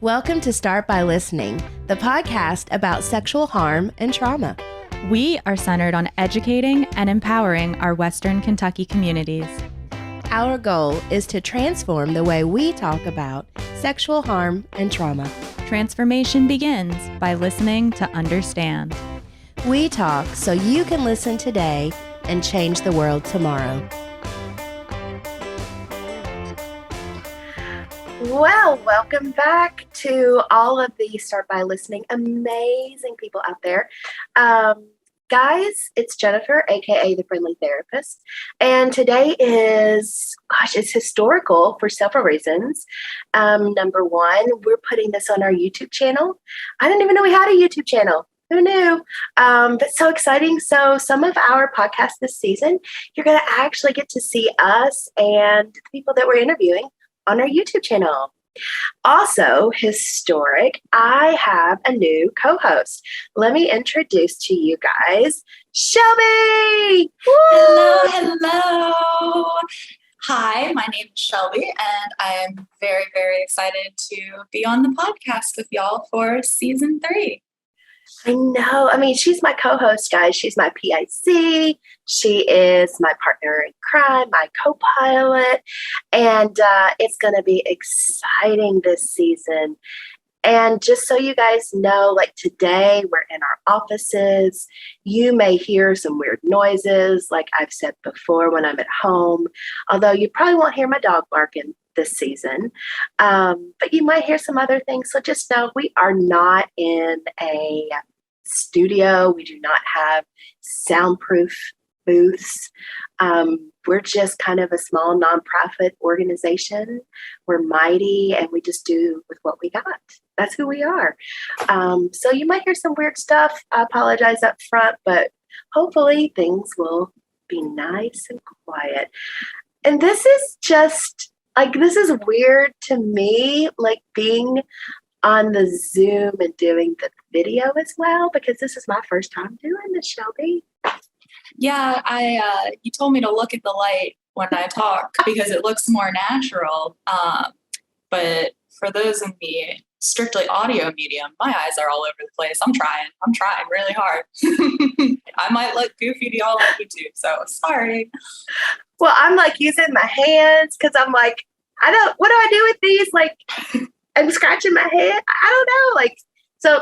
Welcome to Start By Listening, the podcast about sexual harm and trauma. We are centered on educating and empowering our Western Kentucky communities. Our goal is to transform the way we talk about sexual harm and trauma. Transformation begins by listening to understand. We talk so you can listen today and change the world tomorrow. Well, welcome back to all of the Start By Listening amazing people out there. Guys, it's Jennifer, aka the Friendly Therapist, and today is, it's historical for several reasons. Number one, we're putting this on our YouTube channel. I didn't even know we had a YouTube channel. Who knew? But so exciting. So some of our podcasts this season, you're going to actually get to see us and the people that we're interviewing on our YouTube channel. Also historic, I have a new co-host. Let me introduce to you guys Shelby. Hello. Hi, my name is Shelby, and I am very, very excited to be on the podcast with y'all for season 3. I know. I mean, she's my co-host, guys. She's my PIC. She is my partner in crime, my co-pilot. And it's going to be exciting this season. And just so you guys know, like today, we're in our offices. You may hear some weird noises, like I've said before, when I'm at home. Although you probably won't hear my dog barking this season. But you might hear some other things. So just know we are not in a studio. We do not have soundproof booths. We're just kind of a small nonprofit organization. We're mighty and we just do with what we got. That's who we are. So you might hear some weird stuff. I apologize up front, but hopefully things will be nice and quiet. And this is just this is weird to me, like being on the Zoom and doing the video as well, because this is my first time doing this, Shelby. Yeah, you told me to look at the light when I talk because it looks more natural. But for those in the strictly audio medium, my eyes are all over the place. I'm trying really hard. I might look goofy to y'all on YouTube, so sorry. Well, I'm using my hands because I'm what do I do with these? I'm scratching my head. I don't know. So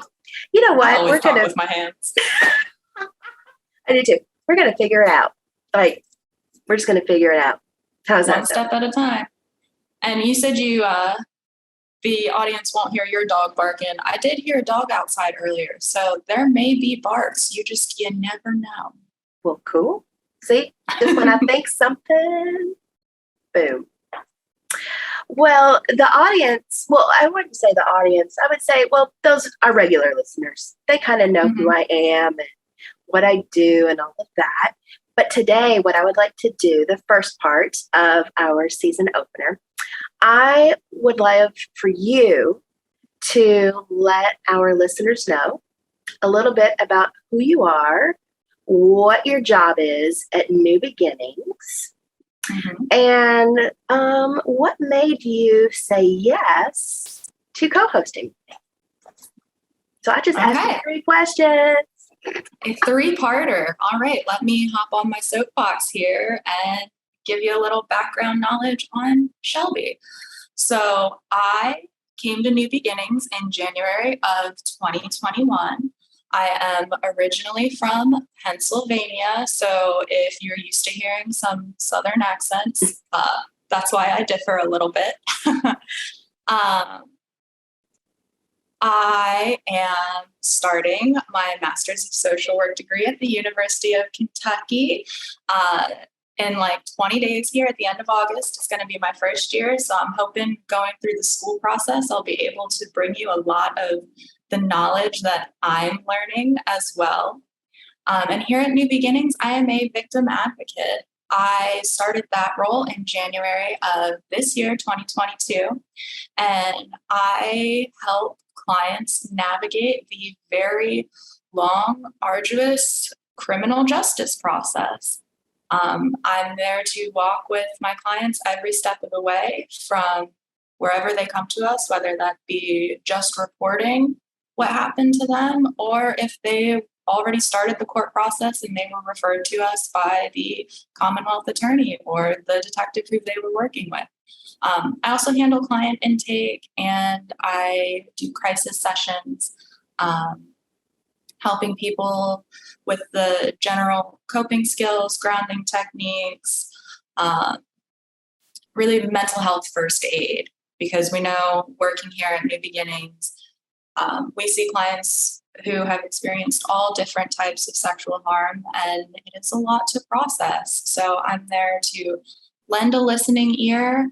you know what? I always talk with my hands. I do too. We're going to figure it out. We're just going to figure it out. How's that? One step at a time. And you said the audience won't hear your dog barking. I did hear a dog outside earlier, so there may be barks. You never know. Well, cool. See, just when I think something, boom. Well, the audience, I wouldn't say the audience. I would say, those are regular listeners. They kind of know who I am and what I do and all of that. But today, what I would like to do, the first part of our season opener, I would love for you to let our listeners know a little bit about who you are, what your job is at New Beginnings, and what made you say yes to co-hosting. So I just asked you 3 questions. A 3-parter. All right, let me hop on my soapbox here and give you a little background knowledge on Shelby. So I came to New Beginnings in January of 2021. I am originally from Pennsylvania, so if you're used to hearing some Southern accents, that's why I differ a little bit. I am starting my Master's of Social Work degree at the University of Kentucky in 20 days here at the end of August. It's going to be my first year, so I'm hoping going through the school process, I'll be able to bring you a lot of the knowledge that I'm learning as well. And here at New Beginnings, I am a victim advocate. I started that role in January of this year, 2022, and I help clients navigate the very long, arduous criminal justice process. I'm there to walk with my clients every step of the way, from wherever they come to us, whether that be just reporting what happened to them, or if they already started the court process and they were referred to us by the Commonwealth attorney or the detective who they were working with. I also handle client intake, and I do crisis sessions, helping people with the general coping skills, grounding techniques, really mental health first aid, because we know working here at New Beginnings, we see clients who have experienced all different types of sexual harm, and it is a lot to process. So I'm there to lend a listening ear,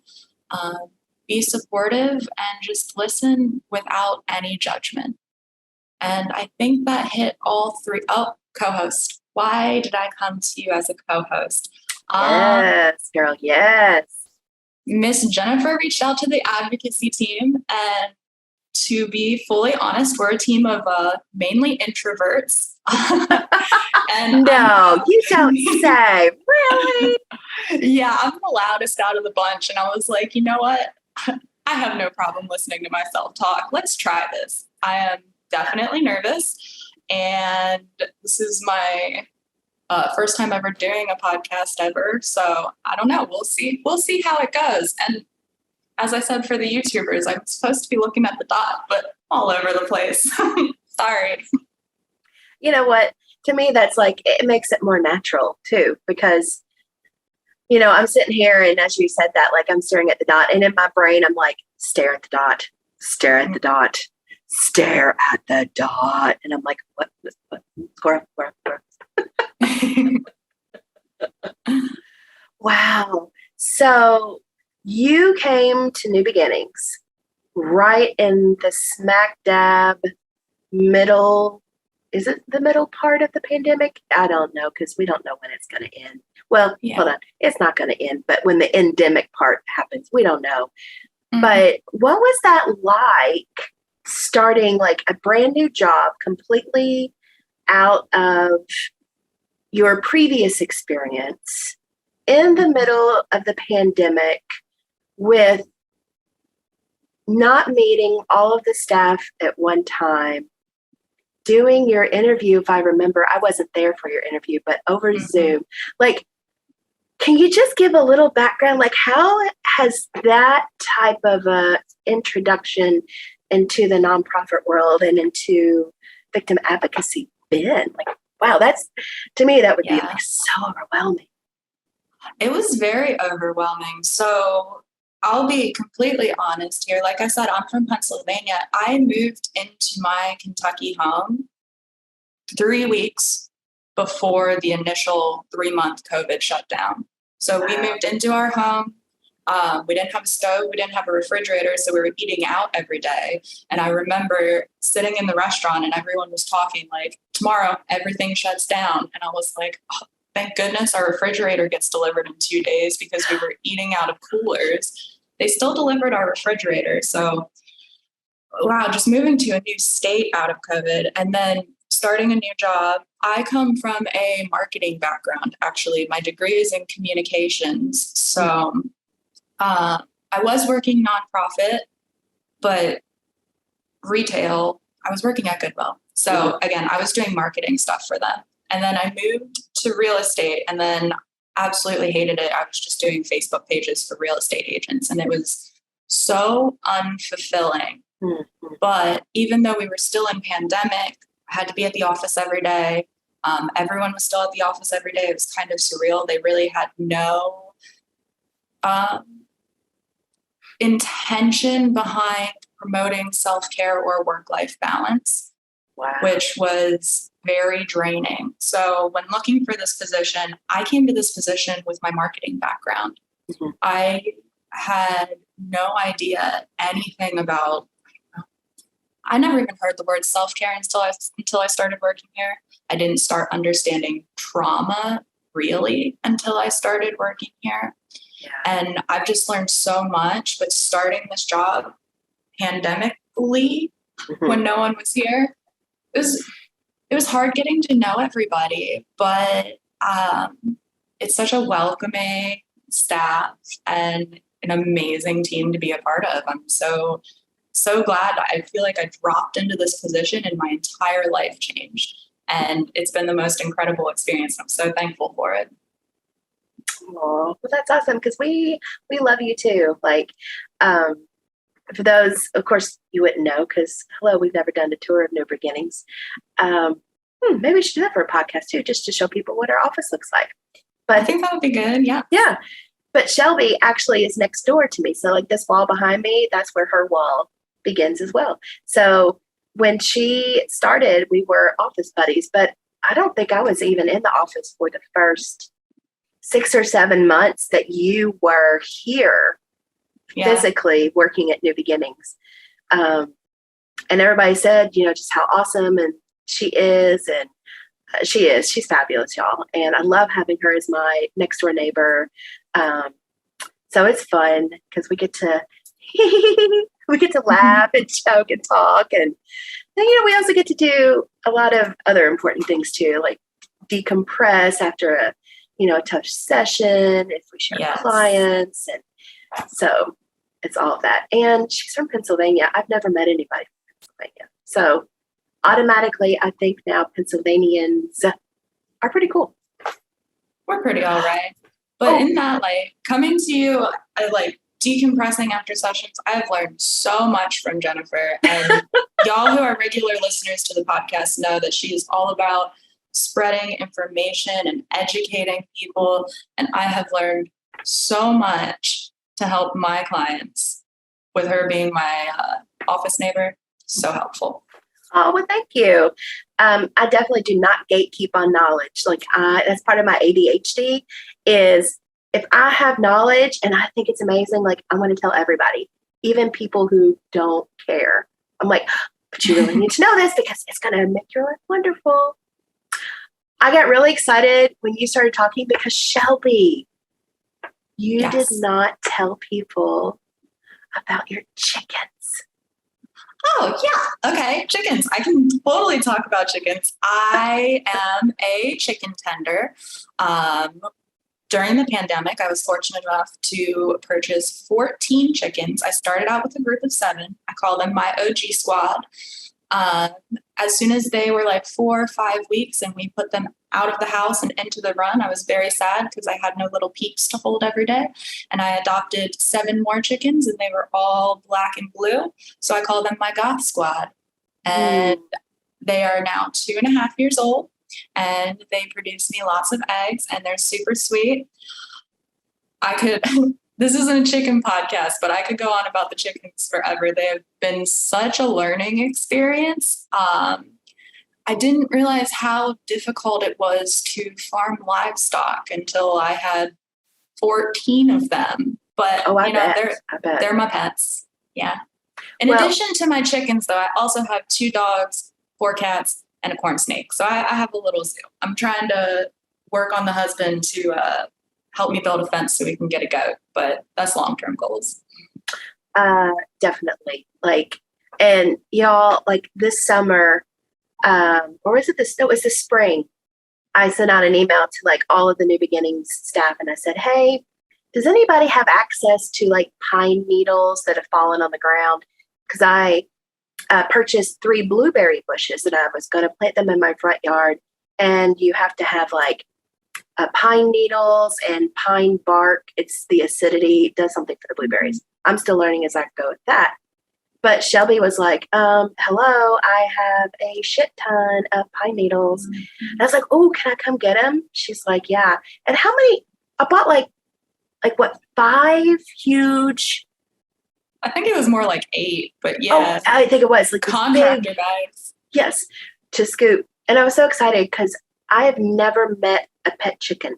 be supportive, and just listen without any judgment. And I think that hit all three. Oh, co-host. Why did I come to you as a co-host? Yes, girl, yes. Miss Jennifer reached out to the advocacy team, and to be fully honest, we're a team of mainly introverts. And no, you don't say. Really? Yeah, I'm the loudest out of the bunch. And I was like, you know what? I have no problem listening to myself talk. Let's try this. I am definitely nervous. And this is my first time ever doing a podcast ever. So I don't know. We'll see. We'll see how it goes. And as I said, for the YouTubers, I'm supposed to be looking at the dot, but all over the place. Sorry. You know what? To me, that's like, it makes it more natural too, because, you know, I'm sitting here and as you said that, like I'm staring at the dot, and in my brain, I'm like, stare at the dot, stare at the dot, stare at the dot. And I'm like, what? Squirrel. Wow. So you came to New Beginnings right in the smack dab middle. Is it the middle part of the pandemic? I don't know, because we don't know when it's going to end. Well, hold on. It's not going to end, but when the endemic part happens, we don't know. Mm-hmm. But what was that like, starting like a brand new job completely out of your previous experience in the middle of the pandemic, with not meeting all of the staff at one time, doing your interview? If I remember, I wasn't there for your interview, but over Zoom. Like, can you just give a little background? Like, how has that type of a introduction into the nonprofit world and into victim advocacy been? Like, wow, that's, to me, that would be like so overwhelming. It was very overwhelming. So I'll be completely honest here. Like I said, I'm from Pennsylvania. I moved into my Kentucky home 3 weeks before the initial 3-month COVID shutdown. So we moved into our home. We didn't have a stove. We didn't have a refrigerator. So we were eating out every day. And I remember sitting in the restaurant and everyone was talking like, tomorrow, everything shuts down. And I was like, oh, thank goodness our refrigerator gets delivered in 2 days, because we were eating out of coolers. They still delivered our refrigerator. So, wow, just moving to a new state out of COVID and then starting a new job. I come from a marketing background, actually. My degree is in communications. So I was working nonprofit, but retail, I was working at Goodwill. So again, I was doing marketing stuff for them. And then I moved to real estate and then absolutely hated it. I was just doing Facebook pages for real estate agents, and it was so unfulfilling. Mm-hmm. But even though we were still in pandemic, I had to be at the office every day. Everyone was still at the office every day. It was kind of surreal. They really had no intention behind promoting self-care or work-life balance, which was very draining. So when looking for this position, I came to this position with my marketing background. Mm-hmm. I had no idea anything about, I never even heard the word self-care until I started working here. I didn't start understanding trauma really until I started working here. Yeah. And I've just learned so much, but starting this job pandemically, when no one was here, it was hard getting to know everybody, but it's such a welcoming staff, and an amazing team to be a part of. I'm so glad. I feel like I dropped into this position and my entire life changed. And it's been the most incredible experience. I'm so thankful for it. Oh, well, that's awesome because we love you too. Like, for those, of course, you wouldn't know because, hello, we've never done a tour of New Beginnings. Maybe we should do that for a podcast too, just to show people what our office looks like. But I think that would be good. Yeah. Yeah. But Shelby actually is next door to me. So like this wall behind me, that's where her wall begins as well. So when she started, we were office buddies, but I don't think I was even in the office for the first 6 or 7 months that you were here physically working at New Beginnings. And everybody said, just how awesome and she is. And she's fabulous, y'all. And I love having her as my next door neighbor. So it's fun because we get to laugh and joke and talk. And then, we also get to do a lot of other important things too, like decompress after a tough session if we share clients. And so it's all of that. And she's from Pennsylvania. I've never met anybody from Pennsylvania. So automatically, I think now Pennsylvanians are pretty cool. We're pretty all right. But in that, coming to you, decompressing after sessions, I've learned so much from Jennifer. And y'all who are regular listeners to the podcast know that she is all about spreading information and educating people. And I have learned so much to help my clients, with her being my office neighbor. So helpful. Oh, well, thank you. I definitely do not gatekeep on knowledge. That's part of my ADHD is if I have knowledge and I think it's amazing, I'm going to tell everybody, even people who don't care. I'm like, but you really need to know this because it's going to make your life wonderful. I got really excited when you started talking because Shelby, you did not tell people about your chickens. Oh, yeah. Okay. Chickens. I can totally talk about chickens. I am a chicken tender. During the pandemic, I was fortunate enough to purchase 14 chickens. I started out with a group of 7. I call them my OG squad. As soon as they were 4 or 5 weeks and we put them out of the house and into the run, I was very sad because I had no little peeps to hold every day. And I adopted 7 more chickens and they were all black and blue. So I call them my goth squad. And they are now 2.5 years old and they produce me lots of eggs and they're super sweet. This isn't a chicken podcast, but I could go on about the chickens forever. They have been such a learning experience. I didn't realize how difficult it was to farm livestock until I had 14 of them. But they're my pets. Yeah. In addition to my chickens, though, I also have 2 dogs, 4 cats, and a corn snake. So I have a little zoo. I'm trying to work on the husband to help me build a fence so we can get a goat, but that's long-term goals. Definitely. And y'all, this summer, or was it it was the spring, I sent out an email to all of the New Beginnings staff and I said, hey, does anybody have access to pine needles that have fallen on the ground? Because I purchased 3 blueberry bushes and I was going to plant them in my front yard. And you have to have pine needles and pine bark. It's the acidity. It does something for the blueberries. I'm still learning as I go with that. But Shelby was like, hello, I have a shit ton of pine needles. And I was like, oh, can I come get them? She's like, yeah. And how many? I bought 5 huge. I think it was more 8, but yeah. Oh, I think it was contractor bags. Yes, to scoop. And I was so excited because I have never met a pet chicken.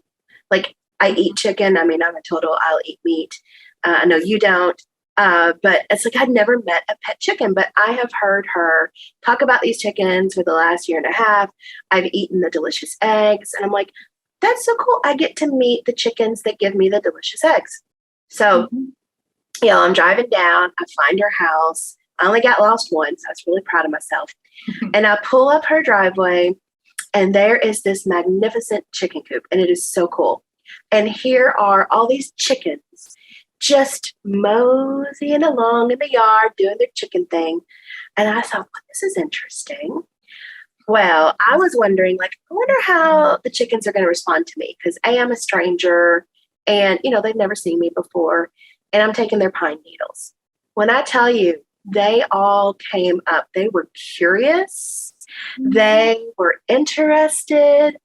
I eat chicken. I mean, I'm a total I'll eat meat. I know you don't. But it's I'd never met a pet chicken, but I have heard her talk about these chickens for the last 1.5 years. I've eaten the delicious eggs and I'm like, that's so cool. I get to meet the chickens that give me the delicious eggs. So, I'm driving down, I find her house. I only got lost once. I was really proud of myself. And I pull up her driveway and there is this magnificent chicken coop and it is so cool. And here are all these chickens just moseying along in the yard doing their chicken thing. And I thought, well, this is interesting. Well, I was wondering, like, I wonder how the chickens are going to respond to me because I'm a stranger and, they've never seen me before and I'm taking their pine needles. When I tell you, they all came up. They were curious. They were interested.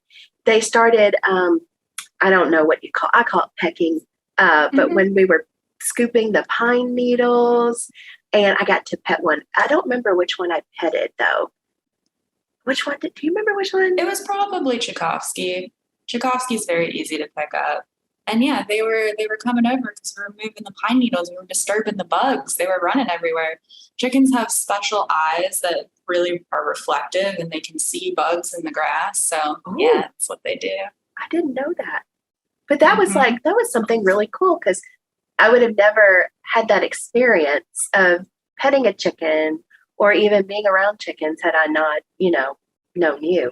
They started, I don't know what I call it pecking. But when we were scooping the pine needles and I got to pet one, I don't remember which one I petted though. Which one do you remember which one? It was probably Tchaikovsky. Tchaikovsky's very easy to pick up. And yeah, they were coming over because we were moving the pine needles. We were disturbing the bugs. They were running everywhere. Chickens have special eyes that really are reflective and they can see bugs in the grass. So yeah, that's what they do. I didn't know that. But that was that was something really cool because I would have never had that experience of petting a chicken or even being around chickens had I not, known you.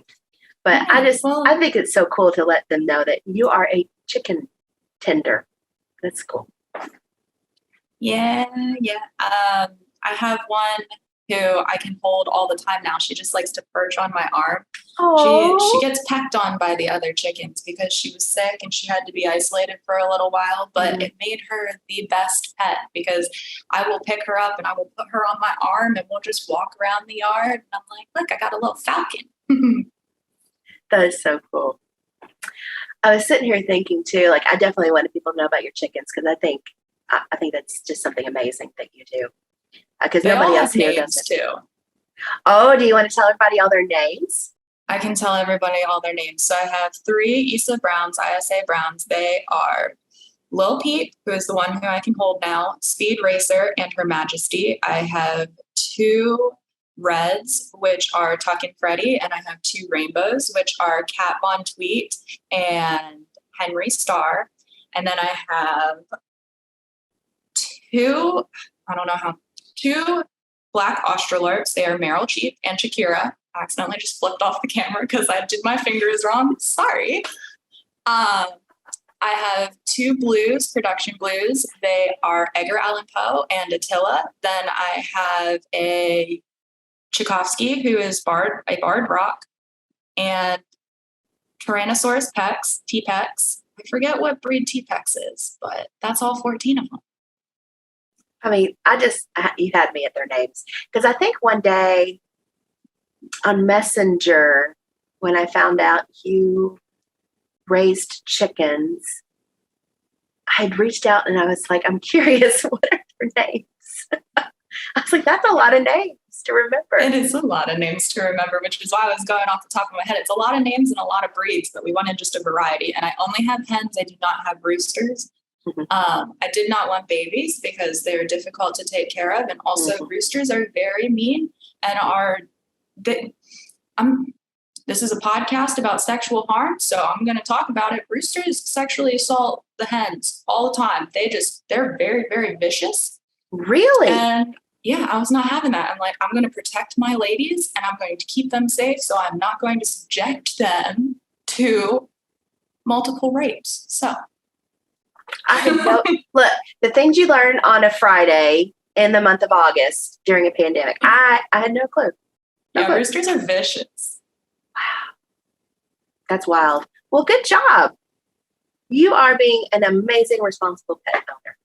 But I think it's so cool to let them know that you are a chicken tender. That's cool. Yeah. I have one who I can hold all the time now. She just likes to perch on my arm. She gets pecked on by the other chickens because she was sick and she had to be isolated for a little while, but it made her the best pet because I will pick her up and I will put her on my arm and we'll just walk around the yard. And I'm like, look, I got a little falcon. That is so cool. I was sitting here thinking too, like I definitely want people to know about your chickens because I think that's just something amazing that you do. Because nobody else here does it too. Oh, do you want to tell everybody all their names? I can tell everybody all their names. So I have 3 ISA Browns. They are Lil Peep, who is the one who I can hold now, Speed Racer, and Her Majesty. I have 2 Reds, which are Tuck and Freddy, and I have 2 Rainbows, which are Cat Von Tweet and Henry Starr. And then I have 2 Black Australorps. They are Meryl Cheap and Shakira. I accidentally just flipped off the camera because I did my fingers wrong. Sorry. I have 2 Blues, Production Blues. They are Edgar Allan Poe and Attila. Then I have a Tchaikovsky, who is a Bard Rock, and Tyrannosaurus Pex, T-Pex. I forget what breed T-Pex is, but that's all 14 of them. I mean, you had me at their names. Because I think one day on Messenger, when I found out you raised chickens, I had reached out and I was like, I'm curious, what are their names? I was like, that's a lot of names to remember. It is a lot of names to remember, which is why I was going off the top of my head. It's a lot of names and a lot of breeds, but we wanted just a variety. And I only have hens. I do not have roosters. I did not want babies because they're difficult to take care of. And also roosters are very mean and this is a podcast about sexual harm. So I'm going to talk about it. Roosters sexually assault the hens all the time. They're very, very vicious. Really? And yeah, I was not having that. I'm like, I'm going to protect my ladies and I'm going to keep them safe. So I'm not going to subject them to multiple rapes. So look, the things you learn on a Friday in the month of August during a pandemic, I had no clue. Roosters are vicious. Wow. That's wild. Well, good job. You are being an amazing, responsible pet owner.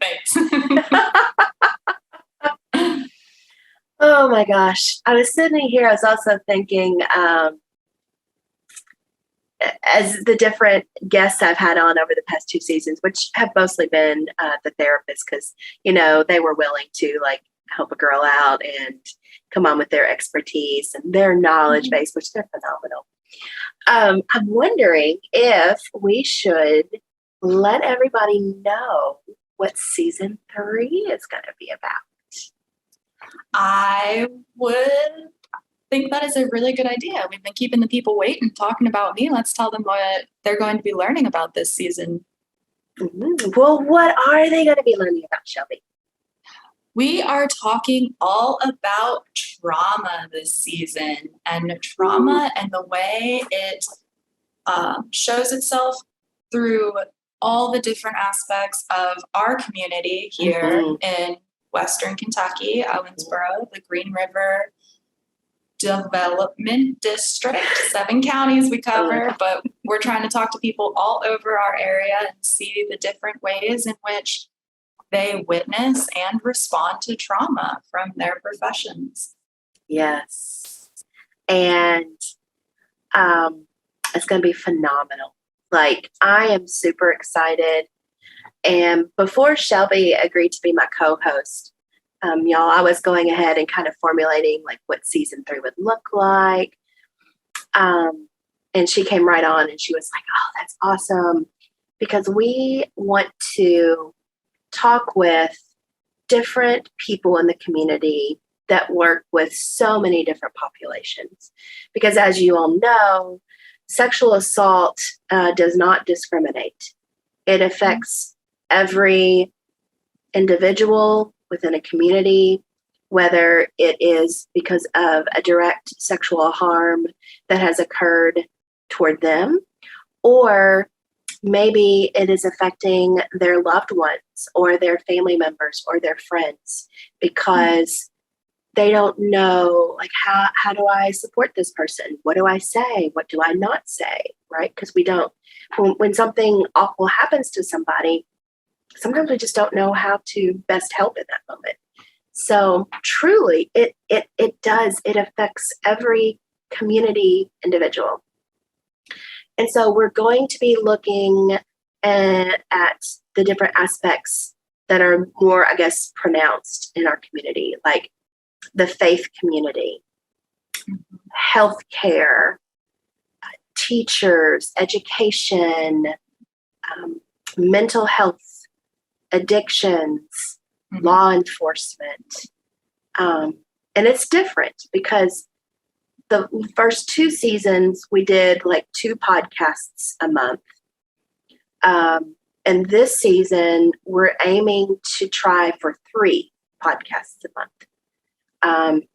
Thanks. Oh my gosh. I was sitting here, I was also thinking, as the different guests I've had on over the past 2 seasons, which have mostly been the therapists, because, they were willing to help a girl out and come on with their expertise and their knowledge base, which they're phenomenal. I'm wondering if we should let everybody know what season 3 is going to be about. I would think that is a really good idea. We've been keeping the people waiting, talking about me. Let's tell them what they're going to be learning about this season. Well, what are they going to be learning about, Shelby? We are talking all about trauma this season, and trauma and the way it shows itself through all the different aspects of our community here in Western Kentucky, Owensboro, the Green River Development District, 7 counties we cover, but we're trying to talk to people all over our area and see the different ways in which they witness and respond to trauma from their professions. Yes. And it's going to be phenomenal. Like, I am super excited. And before Shelby agreed to be my co-host, y'all, I was going ahead and kind of formulating like what season 3 would look like. And she came right on and she was like, oh, that's awesome. Because we want to talk with different people in the community that work with so many different populations. Because as you all know, sexual assault does not discriminate. It affects every individual within a community, whether it is because of a direct sexual harm that has occurred toward them, or maybe it is affecting their loved ones or their family members or their friends because they don't know, like, how do I support this person? What do I say? What do I not say? Right? Because we don't, when something awful happens to somebody, sometimes we just don't know how to best help in that moment. So truly, it affects every community individual. And so we're going to be looking at the different aspects that are more, I guess, pronounced in our community, like the faith community, healthcare, teachers, education, mental health, addictions, law enforcement. And it's different because the first 2 seasons, we did like 2 podcasts a month. And this season, we're aiming to try for 3 podcasts a month.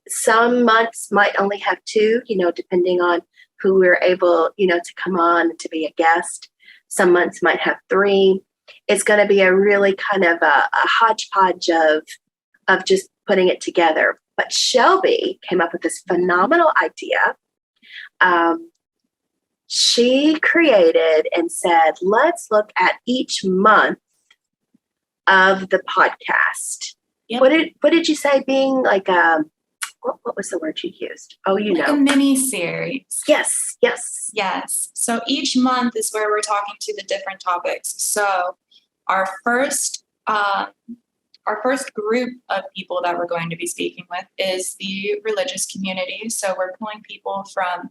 Some months might only have 2, depending on who we're able, to come on to be a guest. Some months might have 3. It's going to be a really kind of a hodgepodge of just putting it together. But Shelby came up with this phenomenal idea. She created and said, let's look at each month of the podcast. Yep. What did you say? Being like what was the word you used? Oh, like a mini series. Yes. So each month is where we're talking to the different topics. So our first group of people that we're going to be speaking with is the religious community. So we're pulling people from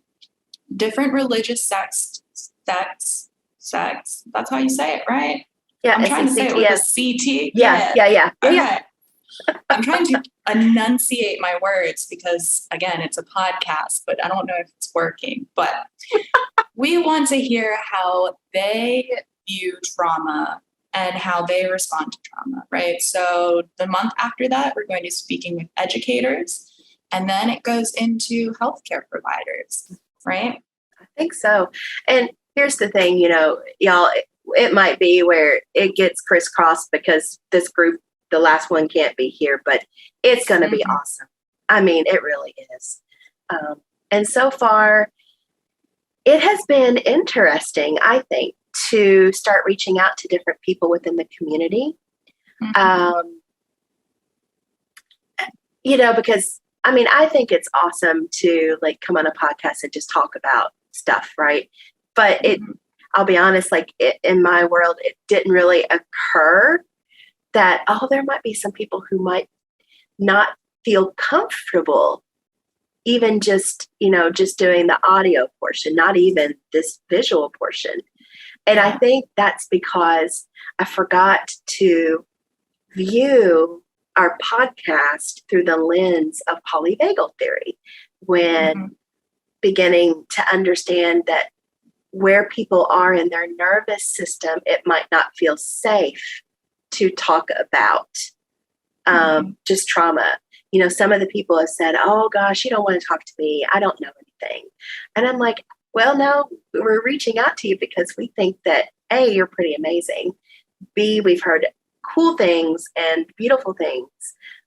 different religious sects. That's how you say it, right? Yeah, I'm trying to say it with a CT. Yeah. Okay. I'm trying to enunciate my words because, again, it's a podcast, but I don't know if it's working. But we want to hear how they view trauma and how they respond to trauma, right? So the month after that, we're going to be speaking with educators, and then it goes into healthcare providers, right? I think so. And here's the thing, y'all, it might be where it gets crisscrossed because this group, the last one, can't be here, but it's going to be awesome. I mean, it really is. And so far, it has been interesting, I think, to start reaching out to different people within the community. Because I think it's awesome to like come on a podcast and just talk about stuff, right? But I'll be honest, like in my world, it didn't really occur that, there might be some people who might not feel comfortable even just doing the audio portion, not even this visual portion. And I think that's because I forgot to view our podcast through the lens of Polyvagal Theory when beginning to understand that where people are in their nervous system, it might not feel safe to talk about just trauma. Some of the people have said, oh gosh, you don't want to talk to me. I don't know anything. And I'm like, Well, no, we're reaching out to you because we think that A, you're pretty amazing. B, we've heard cool things and beautiful things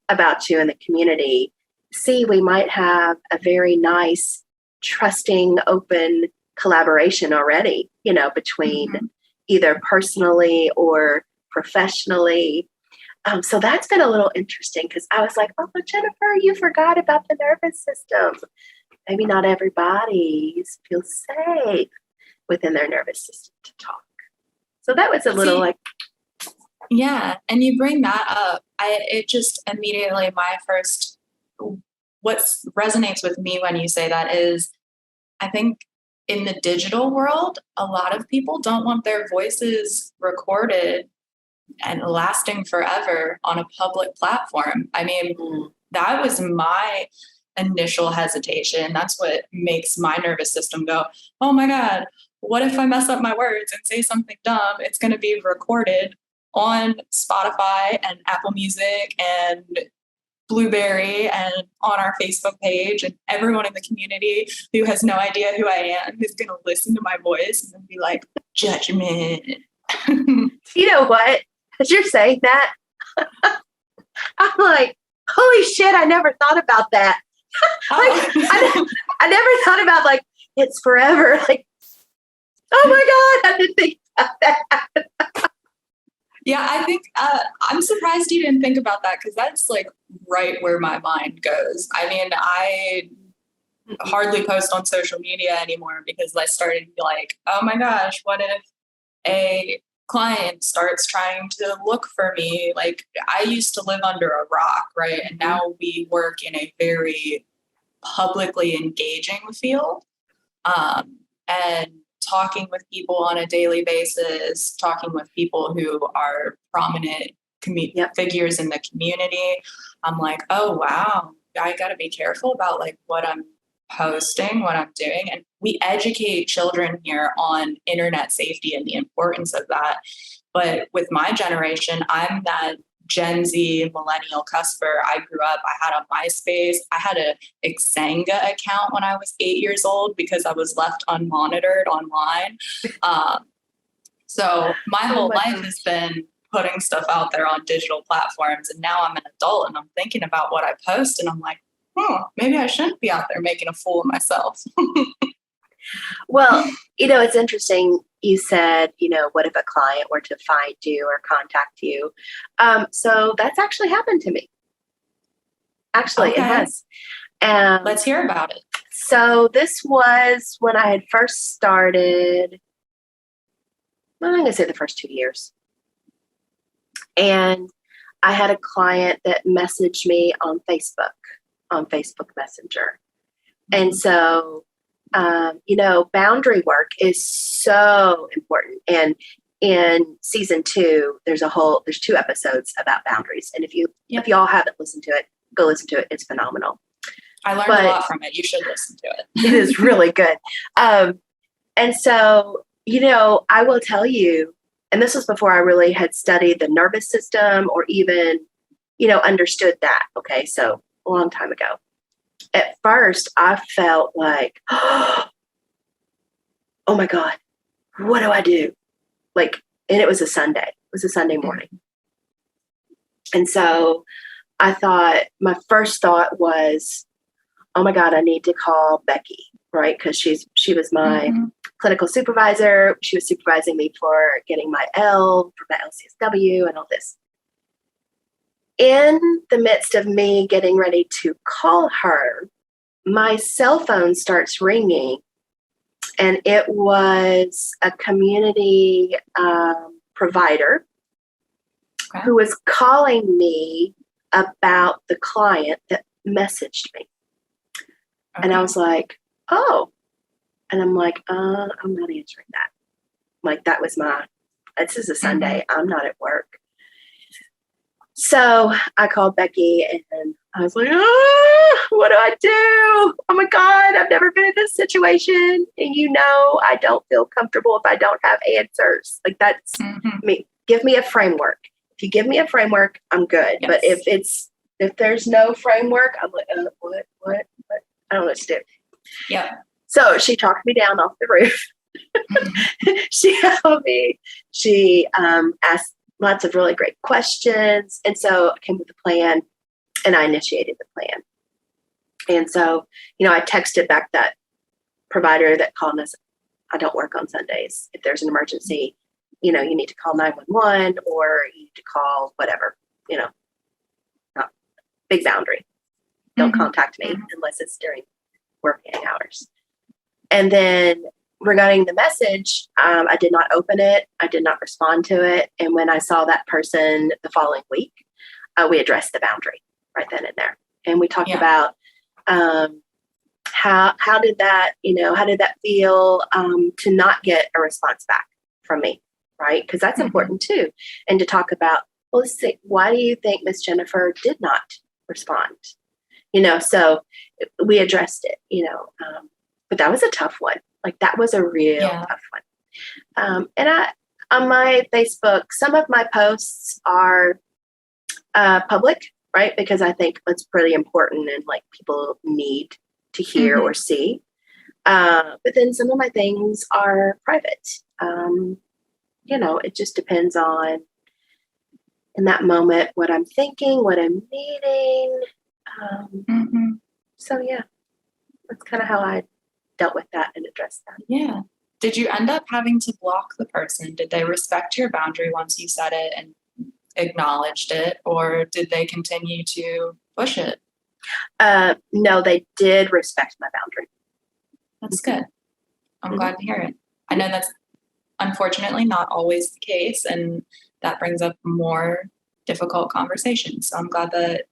about you in the community. C, we might have a very nice, trusting, open collaboration already, between either personally or professionally. So that's been a little interesting because I was like, oh, Jennifer, you forgot about the nervous system. Maybe not everybody feels safe within their nervous system to talk. So that was a little like. Yeah. And you bring that up. It just immediately, what resonates with me when you say that is, I think in the digital world, a lot of people don't want their voices recorded and lasting forever on a public platform. I mean, that was my initial hesitation. That's what makes my nervous system go, oh my God, what if I mess up my words and say something dumb? It's going to be recorded on Spotify and Apple Music and Blueberry and on our Facebook page, and everyone in the community who has no idea who I am is going to listen to my voice and be like, judgment. You know what? As you're saying that, I'm like, holy shit, I never thought about that. I never thought about like, it's forever. Like, oh my God, I didn't think about that. Yeah, I think I'm surprised you didn't think about that because that's like right where my mind goes. I mean, I hardly post on social media anymore because I started to be like, oh my gosh, what if a client starts trying to look for me? Like, I used to live under a rock, right? And now we work in a very publicly engaging field. And talking with people on a daily basis, talking with people who are prominent figures in the community. I'm like, oh, wow, I got to be careful about like what I'm posting, what I'm doing. And we educate children here on internet safety and the importance of that. But with my generation, I'm that Gen Z millennial cusper. I grew up, I had a MySpace. I had a Xanga account when I was 8 years old because I was left unmonitored online. So my whole life has been putting stuff out there on digital platforms. And now I'm an adult and I'm thinking about what I post and I'm like, maybe I shouldn't be out there making a fool of myself. Well, it's interesting. You said, what if a client were to find you or contact you? So that's actually happened to me. Actually, It has. Let's hear about it. So this was when I had first started, I'm going to say the first 2 years. And I had a client that messaged me on Facebook Messenger. And so boundary work is so important. And in season 2, there's 2 episodes about boundaries. And if y'all haven't listened to it, go listen to it. It's phenomenal. I learned a lot from it. You should listen to it. It is really good. And so, I will tell you, and this was before I really had studied the nervous system or even, understood that. Okay. So a long time ago. At first, I felt like, oh my God, what do I do? Like, and it was a Sunday. It was a Sunday morning. And so I thought, my first thought was, oh my God, I need to call Becky, right? Because she was my clinical supervisor. She was supervising me for getting my L, for my LCSW and all this. In the midst of me getting ready to call her, my cell phone starts ringing, and it was a community provider who was calling me about the client that messaged me. And I was like, oh. And I'm like, I'm not answering that. Like, this is a Sunday. I'm not at work. So I called Becky and I was like, what do I do? Oh my God, I've never been in this situation. And I don't feel comfortable if I don't have answers. Like, that's me. Give me a framework. If you give me a framework, I'm good. Yes. But if there's no framework, I'm like, what? I don't know what to do. Yeah. So she talked me down off the roof. She helped me. She asked lots of really great questions. And so I came with a plan and I initiated the plan. And so, I texted back that provider that called us. I don't work on Sundays. If there's an emergency, you need to call 911 or you need to call whatever, not big boundary. Don't contact me unless it's during working hours. And then regarding the message, I did not open it. I did not respond to it. And when I saw that person the following week, we addressed the boundary right then and there. And we talked about how did that feel to not get a response back from me, right? Because that's important too. And to talk about, well, let's see, why do you think Miss Jennifer did not respond? So we addressed it, but that was a tough one. Like that was a real tough one. And on my Facebook, some of my posts are public, right? Because I think it's pretty important and like people need to hear or see. But then some of my things are private. It just depends on in that moment what I'm thinking, what I'm needing. So yeah, that's kind of how I dealt with that and addressed that. Yeah. Did you end up having to block the person? Did they respect your boundary once you said it and acknowledged it, or did they continue to push it? No, they did respect my boundary. That's good. I'm glad to hear it. I know that's unfortunately not always the case, and that brings up more difficult conversations. So I'm glad that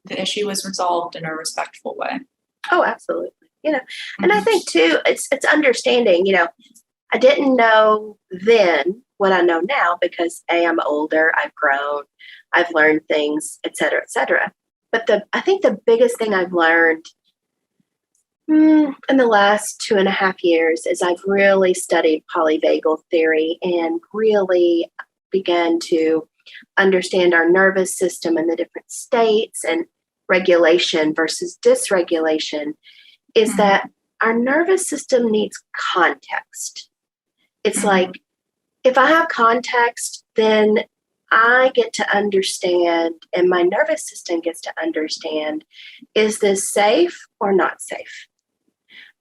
the issue was resolved in a respectful way. Oh, absolutely. And I think too, it's understanding, I didn't know then what I know now because I'm older, I've grown, I've learned things, et cetera, et cetera. But I think the biggest thing I've learned in the last 2.5 years is I've really studied Polyvagal Theory and really began to understand our nervous system and the different states and regulation versus dysregulation is that our nervous system needs context. It's like, if I have context, then I get to understand, and my nervous system gets to understand, is this safe or not safe?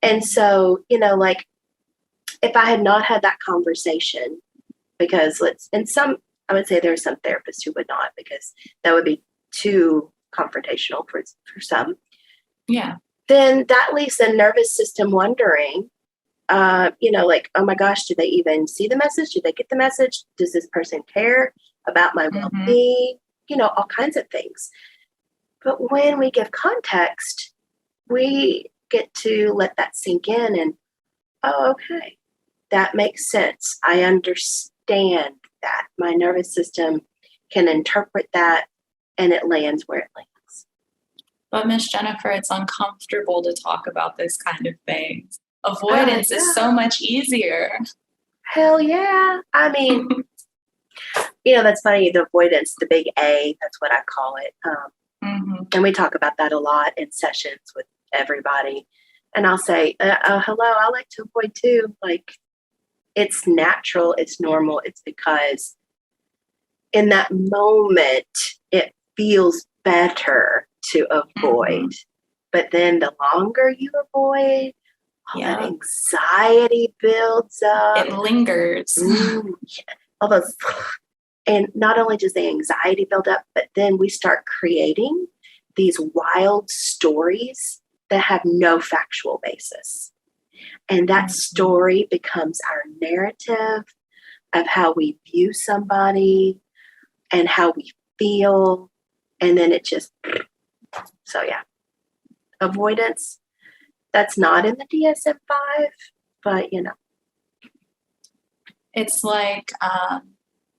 And so, like, if I had not had that conversation, because I would say there are some therapists who would not, because that would be too confrontational for some. Yeah. Then that leaves the nervous system wondering, like, oh my gosh, do they even see the message? Do they get the message? Does this person care about my well-being? All kinds of things. But when we give context, we get to let that sink in and, oh, okay, that makes sense. I understand that. My nervous system can interpret that and it lands where it lands. But Miss Jennifer, it's uncomfortable to talk about this kind of thing. Avoidance is so much easier. Hell yeah. I mean, that's funny. The avoidance, the big A, that's what I call it. And we talk about that a lot in sessions with everybody. And I'll say, hello, I like to avoid too. Like, it's natural. It's normal. It's because in that moment, it feels better to avoid. But then the longer you avoid, all that anxiety builds up. It lingers. All those, and not only does the anxiety build up, but then we start creating these wild stories that have no factual basis. And that story becomes our narrative of how we view somebody and how we feel. And then it just, so yeah. Avoidance, that's not in the DSM-5, but It's like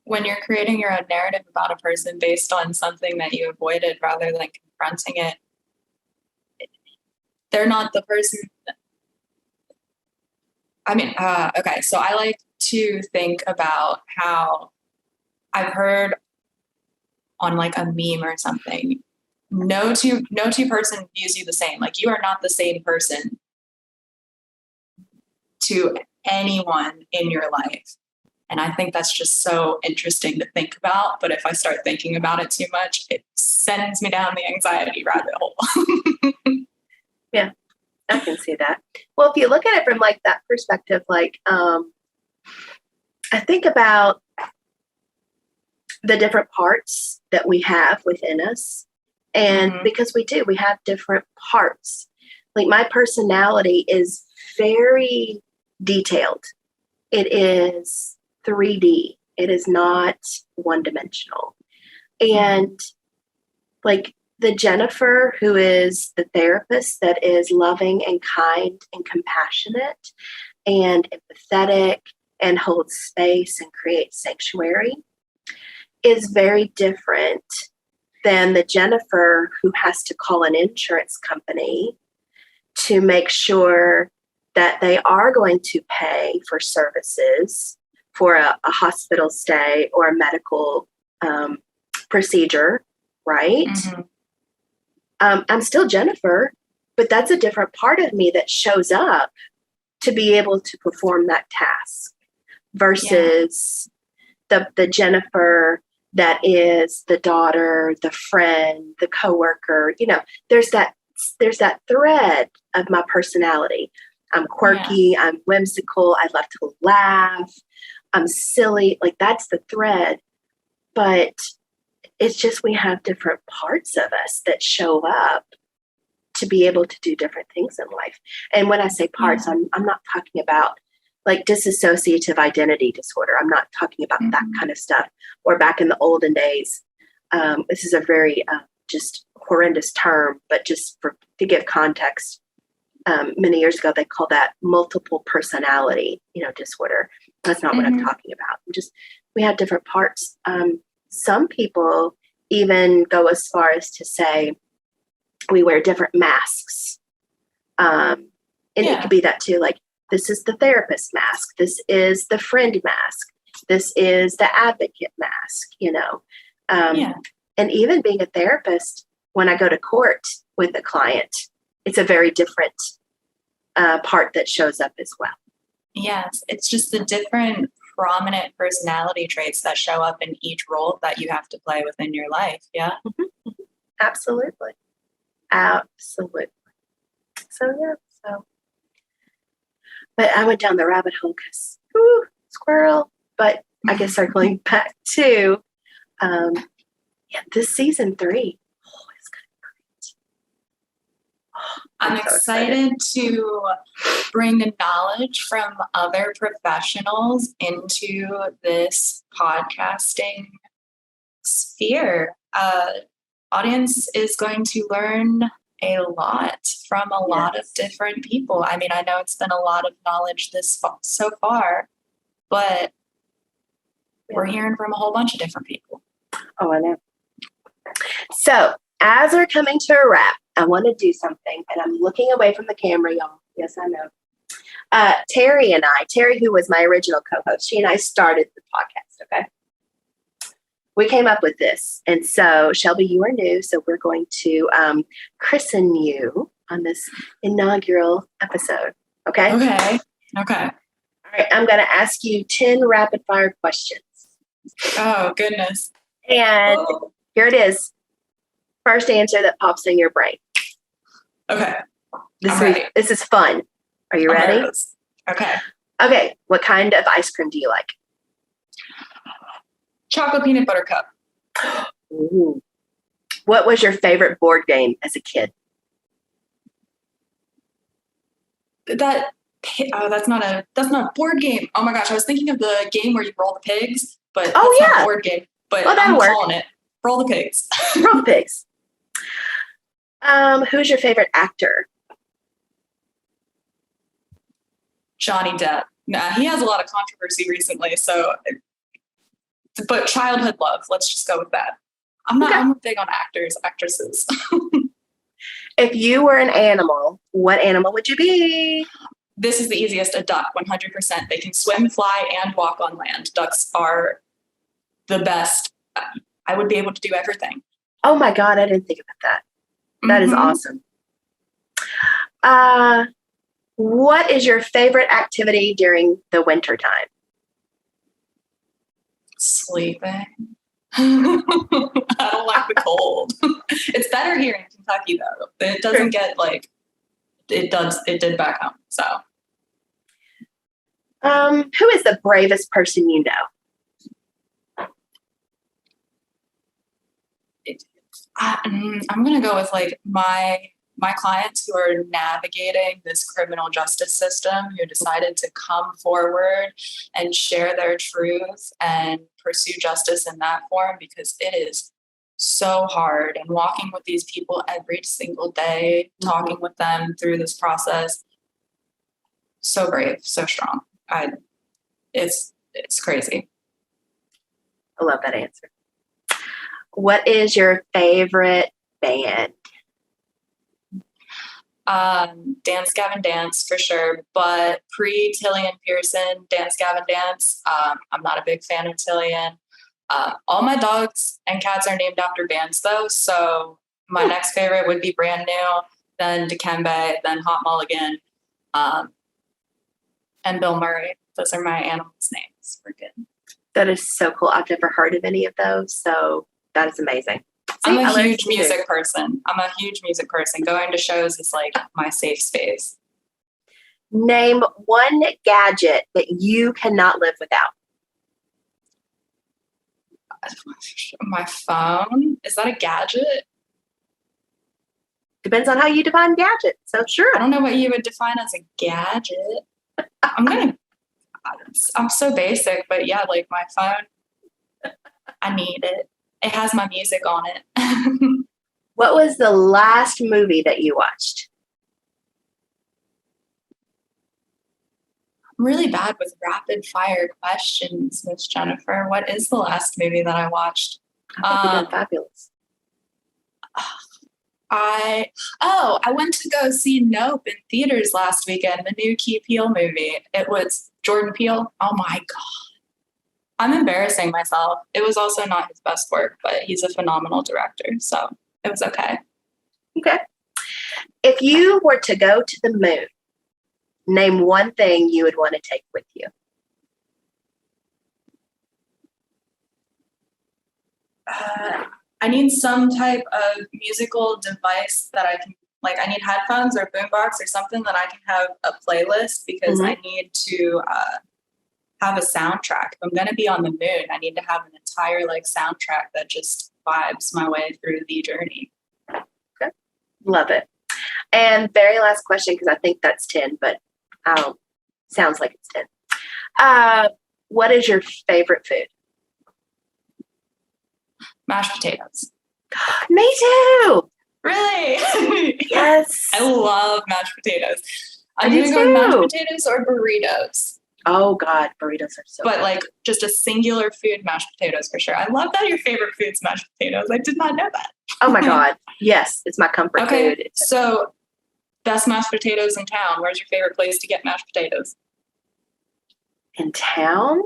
when you're creating your own narrative about a person based on something that you avoided rather than confronting it, they're not the person. I mean, okay, so I like to think about how I've heard on like a meme or something, no two person views you the same. Like, you are not the same person to anyone in your life. And I think that's just so interesting to think about. But if I start thinking about it too much, it sends me down the anxiety rabbit hole. Yeah, I can see that. Well, if you look at it from like that perspective, like I think about the different parts that we have within us. And because we have different parts. Like my personality is very detailed. It is 3D. It is not one dimensional. And like the Jennifer, who is the therapist that is loving and kind and compassionate and empathetic and holds space and creates sanctuary, is very different than the Jennifer who has to call an insurance company to make sure that they are going to pay for services for a hospital stay or a medical procedure, right? I'm still Jennifer, but that's a different part of me that shows up to be able to perform that task versus the Jennifer that is the daughter, the friend, the coworker. You know, there's that thread of my personality. I'm quirky, I'm whimsical, I love to laugh, I'm silly, like that's the thread. But it's just we have different parts of us that show up to be able to do different things in life. And when I say parts, I'm not talking about like dissociative identity disorder. I'm not talking about that kind of stuff. Or back in the olden days, this is a very just horrendous term, but just to give context, many years ago, they called that multiple personality, disorder. That's not what I'm talking about. We have different parts. Some people even go as far as to say we wear different masks. And it could be that too, like, this is the therapist mask. This is the friend mask. This is the advocate mask, And even being a therapist, when I go to court with a client, it's a very different part that shows up as well. Yes, it's just the different prominent personality traits that show up in each role that you have to play within your life. Yeah. Absolutely. So. But I went down the rabbit hole because, squirrel. But I guess circling back to this season 3. It's going to be great. I'm so excited to bring the knowledge from other professionals into this podcasting sphere. Audience is going to learn a lot from a lot of different people. I mean, I know it's been a lot of knowledge so far, but we're hearing from a whole bunch of different people. Oh, I know. So as we're coming to a wrap, I want to do something, and I'm looking away from the camera, y'all. Yes, I know. Terry, who was my original co-host, she and I started the podcast, okay? We came up with this. And so, Shelby, you are new, so we're going to christen you on this inaugural episode, okay? Okay. All right, I'm going to ask you 10 rapid-fire questions. Oh, goodness. And here it is. First answer that pops in your brain. Okay. This is fun. Are you ready? Okay. Okay. What kind of ice cream do you like? Chocolate peanut butter cup. Ooh. What was your favorite board game as a kid? That's not a board game. Oh my gosh, I was thinking of the game where you roll the pigs, but that's not a board game. But I'm calling it Roll the Pigs. Roll the Pigs. Who's your favorite actor? Johnny Depp. Nah, he has a lot of controversy recently, but childhood love. Let's just go with that. I'm big on actors, actresses. If you were an animal, what animal would you be? This is the easiest, a duck, 100%. They can swim, fly, and walk on land. Ducks are the best. I would be able to do everything. Oh my God, I didn't think about that. That is awesome. What is your favorite activity during the winter time? Sleeping. I don't like the cold. It's better here in Kentucky though. It doesn't get like it did back home. So who is the bravest person you know? I'm gonna go with like my clients who are navigating this criminal justice system, who decided to come forward and share their truth and pursue justice in that form, because it is so hard. And walking with these people every single day, talking with them through this process, so brave, so strong. It's crazy. I love that answer. What is your favorite band? Dance Gavin Dance for sure, but pre-Tillian Pearson, Dance Gavin Dance. I'm not a big fan of Tillian. All my dogs and cats are named after bands though, so my next favorite would be Brand New, then Dikembe, then Hot Mulligan, and Bill Murray. Those are my animals' names. We're good. That is so cool. I've never heard of any of those, so that is amazing. I'm a huge music person. Going to shows is like my safe space. Name one gadget that you cannot live without. My phone? Is that a gadget? Depends on how you define gadget. So sure. I don't know what you would define as a gadget. I'm so basic, but yeah, like my phone, I need it. It has my music on it. What was the last movie that you watched? I'm really bad with rapid fire questions, Miss Jennifer. What is the last movie that I watched? I think fabulous. I went to go see Nope in theaters last weekend, the new Key Peele movie. It was Jordan Peele. Oh my God. I'm embarrassing myself. It was also not his best work, but he's a phenomenal director, so it was okay. Okay. If you were to go to the moon, name one thing you would want to take with you. I need some type of musical device that I can, like, I need headphones or boombox or something that I can have a playlist, because I need to have a soundtrack. If I'm going to be on the moon, I need to have an entire like soundtrack that just vibes my way through the journey. Okay. Love it. And very last question, because I think that's 10, but sounds like it's 10. What is your favorite food? Mashed potatoes. Me too. Really? Yes. I love mashed potatoes. I'm do going to go with mashed too. potatoes or burritos. Oh God, burritos are so But good. like just a singular food, mashed potatoes for sure. I love that your favorite food's mashed potatoes. I did not know that. Oh my God. Yes, it's my comfort food. So best mashed potatoes in town. Where's your favorite place to get mashed potatoes? In town?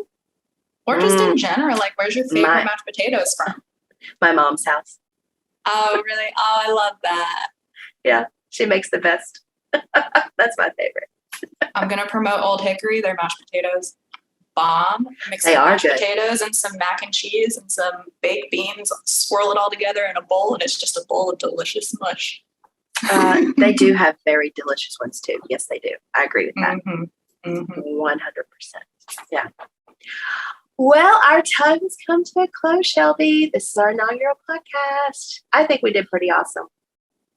Or just in general, like where's your favorite mashed potatoes from? My mom's house. Oh, really? Oh, I love that. Yeah, she makes the best. That's my favorite. I'm going to promote Old Hickory. Their mashed potatoes bomb. Mix They some are mashed good. potatoes and some mac and cheese and some baked beans. Swirl it all together in a bowl, and it's just a bowl of delicious mush. They do have very delicious ones too. Yes, they do. I agree with that. 100%. Yeah. Well, our time has come to a close, Shelby. This is our inaugural podcast. I think we did pretty awesome.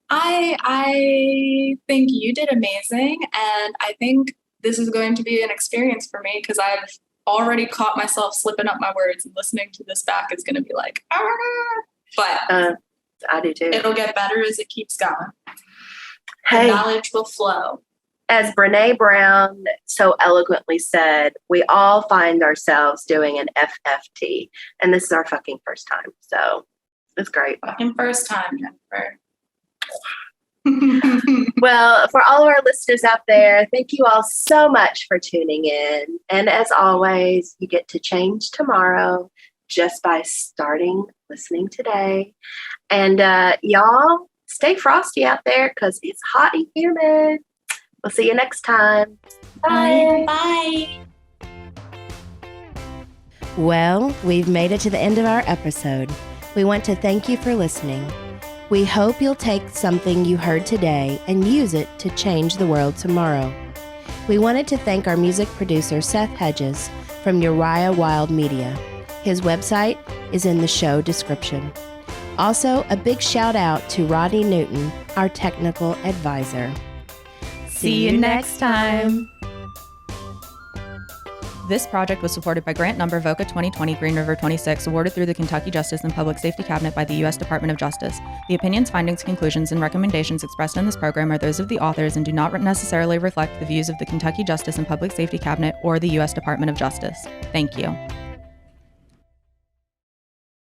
I think you did amazing, and I think this is going to be an experience for me, because I've already caught myself slipping up my words, and listening to this back is going to be like, but I do too. It'll get better as it keeps going. Hey, the knowledge will flow. As Brene Brown so eloquently said, we all find ourselves doing an FFT, and this is our fucking first time. So it's great. Fucking first time, Jennifer. Well, for all of our listeners out there, thank you all so much for tuning in. And as always, you get to change tomorrow just by starting listening today. And y'all stay frosty out there, because it's hot and humid. We'll see you next time. Bye. Bye. Well, we've made it to the end of our episode. We want to thank you for listening. We hope you'll take something you heard today and use it to change the world tomorrow. We wanted to thank our music producer, Seth Hedges, from Uriah Wild Media. His website is in the show description. Also, a big shout out to Rodney Newton, our technical advisor. See you next time. This project was supported by grant number VOCA 2020 Green River 26, awarded through the Kentucky Justice and Public Safety Cabinet by the U.S. Department of Justice. The opinions, findings, conclusions, and recommendations expressed in this program are those of the authors and do not necessarily reflect the views of the Kentucky Justice and Public Safety Cabinet or the U.S. Department of Justice. Thank you.